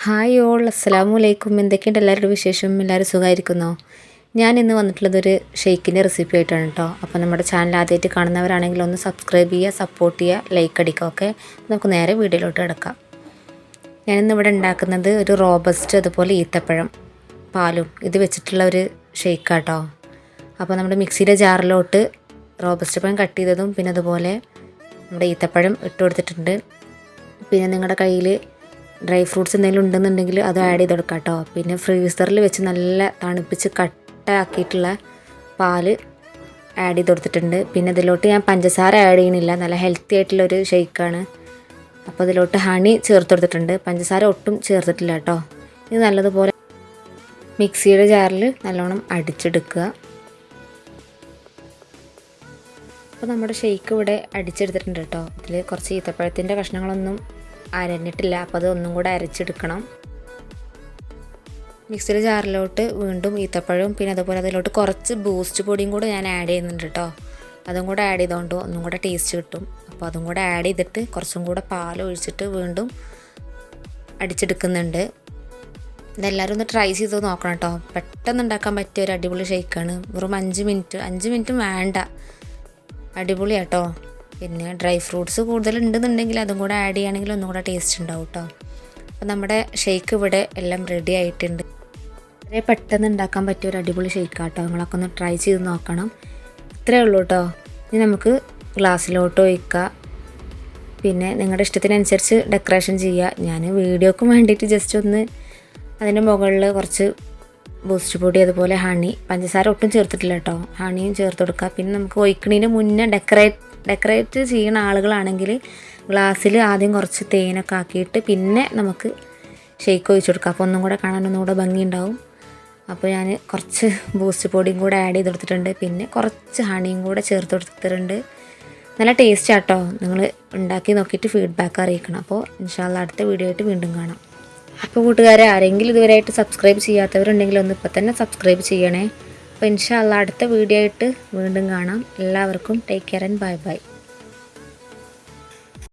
Hi all അസ്സലാമു അലൈക്കും. എന്തൊക്കെയുണ്ട് എല്ലാവരുടെ വിശേഷം? എല്ലാവരും സുഖമായിരിക്കുന്നോ? ഞാൻ ഇന്ന് വന്നിട്ടുള്ളതൊരു ഷെയ്ക്കിൻ്റെ റെസിപ്പി ആയിട്ടാണ് കേട്ടോ. അപ്പോൾ നമ്മുടെ ചാനൽ ആദ്യമായിട്ട് കാണുന്നവരാണെങ്കിൽ ഒന്ന് സബ്സ്ക്രൈബ് ചെയ്യുക, സപ്പോർട്ട് ചെയ്യുക, ലൈക്ക് അടിക്കുക. ഓക്കെ, നമുക്ക് നേരെ വീഡിയോയിലോട്ട് കിടക്കാം. ഞാനിന്നിവിടെ ഉണ്ടാക്കുന്നത് ഒരു റോബസ്റ്റ് അതുപോലെ ഈത്തപ്പഴം പാലും ഇത് വെച്ചിട്ടുള്ള ഒരു ഷെയ്ക്കാട്ടോ. അപ്പോൾ നമ്മുടെ മിക്സിയുടെ ജാറിലോട്ട് റോബസ്റ്റ് പഴം കട്ട് ചെയ്തതും പിന്നെ അതുപോലെ നമ്മുടെ ഈത്തപ്പഴം ഇട്ട് കൊടുത്തിട്ടുണ്ട്. പിന്നെ നിങ്ങളുടെ കയ്യിൽ ഡ്രൈ ഫ്രൂട്ട്സ് എന്തെങ്കിലും ഉണ്ടെന്നുണ്ടെങ്കിൽ അത് ആഡ് ചെയ്ത് കൊടുക്കാം കേട്ടോ. പിന്നെ ഫ്രീസറിൽ വെച്ച് നല്ല തണുപ്പിച്ച് കട്ടാക്കിയിട്ടുള്ള പാല് ആഡ് ചെയ്ത് കൊടുത്തിട്ടുണ്ട്. പിന്നെ ഇതിലോട്ട് ഞാൻ പഞ്ചസാര ആഡ് ചെയ്യണില്ല, നല്ല ഹെൽത്തി ആയിട്ടുള്ളൊരു ഷെയ്ക്കാണ്. അപ്പോൾ ഇതിലോട്ട് ഹണി ചേർത്ത് കൊടുത്തിട്ടുണ്ട്, പഞ്ചസാര ഒട്ടും ചേർത്തിട്ടില്ല കേട്ടോ. ഇത് നല്ലതുപോലെ മിക്സിയുടെ ജാറിൽ നല്ലോണം അടിച്ചെടുക്കുക. അപ്പോൾ നമ്മുടെ ഷെയ്ക്ക് ഇവിടെ അടിച്ചെടുത്തിട്ടുണ്ട് കേട്ടോ. ഇതിൽ കുറച്ച് ഈത്തപ്പഴത്തിൻ്റെ കഷ്ണങ്ങളൊന്നും അരഞ്ഞിട്ടില്ല, അപ്പോൾ അത് ഒന്നും കൂടെ അരച്ചെടുക്കണം. മിക്സിയുടെ ജാറിലോട്ട് വീണ്ടും ഈത്തപ്പഴവും പിന്നെ അതുപോലെ അതിലോട്ട് കുറച്ച് ബൂസ്റ്റ് പൊടിയും കൂടെ ഞാൻ ആഡ് ചെയ്യുന്നുണ്ട് കേട്ടോ. അതും കൂടെ ആഡ് ചെയ്തുകൊണ്ട് ഒന്നും കൂടെ ടേസ്റ്റ് കിട്ടും. അപ്പോൾ അതും കൂടെ ആഡ് ചെയ്തിട്ട് കുറച്ചും കൂടെ പാൽ ഒഴിച്ചിട്ട് വീണ്ടും അടിച്ചെടുക്കുന്നുണ്ട്. ഇതെല്ലാവരും ഒന്ന് ട്രൈ ചെയ്ത് നോക്കണം കേട്ടോ. പെട്ടെന്ന് ഉണ്ടാക്കാൻ പറ്റിയ ഒരു അടിപൊളി ഷെയ്ക്കാണ്. വെറും 5 മിനിറ്റും വേണ്ട, അടിപൊളിയാട്ടോ. പിന്നെ ഡ്രൈ ഫ്രൂട്ട്സ് കൂടുതൽ ഉണ്ടെന്നുണ്ടെങ്കിൽ അതും കൂടെ ആഡ് ചെയ്യുകയാണെങ്കിൽ ഒന്നും കൂടെ ടേസ്റ്റ് ഉണ്ടാവും കേട്ടോ. അപ്പോൾ നമ്മുടെ ഷെയ്ക്ക് ഇവിടെ എല്ലാം റെഡി ആയിട്ടുണ്ട്. വളരെ പെട്ടെന്ന് ഉണ്ടാക്കാൻ പറ്റിയ ഒരു അടിപൊളി ഷെയ്ക്കാട്ടോ. നിങ്ങളൊക്കെ ഒന്ന് ട്രൈ ചെയ്ത് നോക്കണം. ഇത്രയേ ഉള്ളൂ കേട്ടോ. ഇനി നമുക്ക് ഗ്ലാസ്സിലോട്ട് ഒഴിക്കുക. പിന്നെ നിങ്ങളുടെ ഇഷ്ടത്തിനനുസരിച്ച് ഡെക്കറേഷൻ ചെയ്യുക. ഞാൻ വീഡിയോക്കും വേണ്ടിയിട്ട് ജസ്റ്റ് ഒന്ന് അതിൻ്റെ മുകളിൽ കുറച്ച് ബൂസ്റ്റ് പൊടി അതുപോലെ ഹണി, പഞ്ചസാര ഒട്ടും ചേർത്തിട്ടില്ല കേട്ടോ, ഹണിയും ചേർത്ത് കൊടുക്കുക. പിന്നെ നമുക്ക് ഒഴിക്കണതിന് മുന്നേ ഡെക്കറേറ്റ് ചെയ്യുന്ന ആളുകളാണെങ്കിൽ ഗ്ലാസ്സിൽ ആദ്യം കുറച്ച് തേനൊക്കെ ആക്കിയിട്ട് പിന്നെ നമുക്ക് ഷെയ്ക്ക് ഒഴിച്ച് കൊടുക്കുക. അപ്പോൾ ഒന്നും കൂടെ കാണാൻ ഒന്നും കൂടെ ഭംഗിയുണ്ടാവും. അപ്പോൾ ഞാൻ കുറച്ച് ബൂസ്റ്റ് പൊടിയും കൂടെ ആഡ് ചെയ്ത് കൊടുത്തിട്ടുണ്ട്, പിന്നെ കുറച്ച് ഹണിയും കൂടെ ചേർത്ത് കൊടുത്തിട്ടുണ്ട്. നല്ല ടേസ്റ്റ് ആട്ടോ. നിങ്ങൾ ഉണ്ടാക്കി നോക്കിയിട്ട് ഫീഡ്ബാക്ക് അറിയിക്കണം. അപ്പോൾ ഇൻഷാ അല്ലാഹ് അടുത്ത വീഡിയോ ആയിട്ട് വീണ്ടും കാണാം. അപ്പോൾ കൂട്ടുകാരെ, ആരെങ്കിലും ഇതുവരെയായിട്ട് സബ്സ്ക്രൈബ് ചെയ്യാത്തവരുണ്ടെങ്കിൽ ഒന്ന് ഇപ്പോൾ തന്നെ സബ്സ്ക്രൈബ് ചെയ്യണേ. അപ്പോൾ ഇൻഷാ അല്ലാഹ് അടുത്ത വീഡിയോ ആയിട്ട് വീണ്ടും കാണാം. എല്ലാവർക്കും take care and bye bye.